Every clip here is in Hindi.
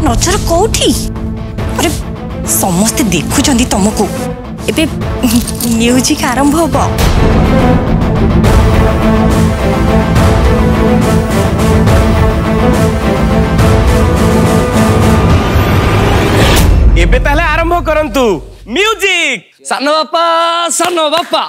नजर कौटी अरे समस्ते देखुं तुमको एबे म्यूजिक आरंभ हम एबे ताले आरंभ करंतु म्यूजिक सानो बापा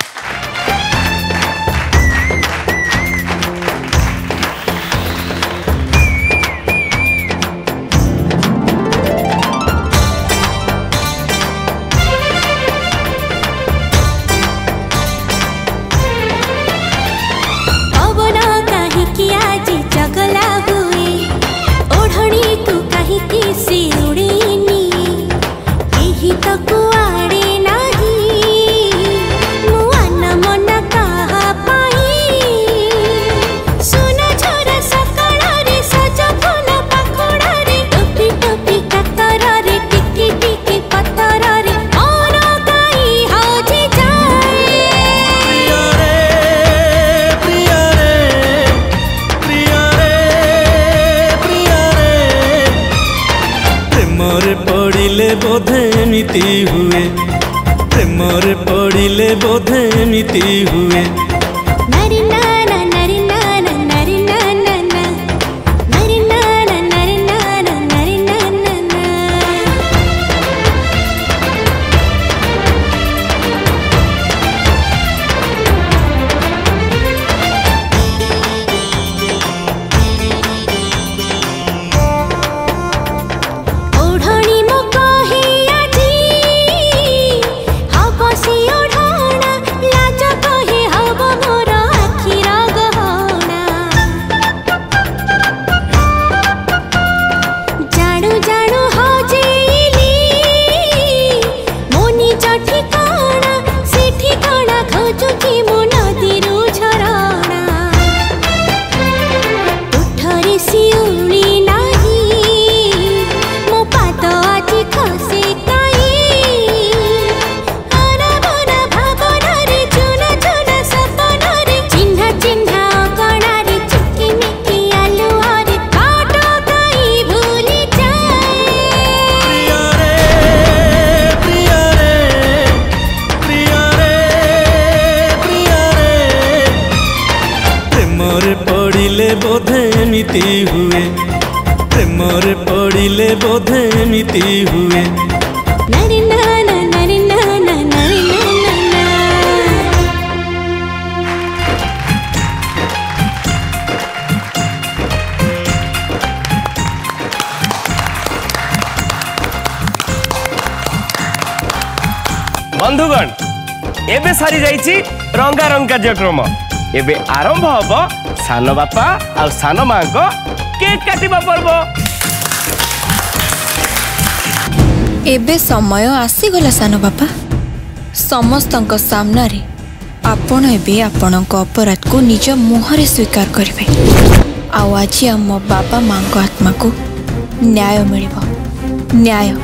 बोधे एमिति हुए प्रेमर पड़िले बोधे एमिति हुए बोधे एमिति हुए प्रेमर पड़िले बोधे एमिति हुए बंधुगण एबे सारी जाइछि रंगारंग कार्यक्रम एबे आरंभ हब सानो बापा आ सानो माँ को केक काटिबा पर्व। एबे समय आसीगला सानो बापा समस्तंक सामना रे आपण एबे आपणक अपराध को निज मुहरे स्वीकार करिवे आउ आज आम बाबा माँ को आत्मा को न्याय मिलिबो न्याय।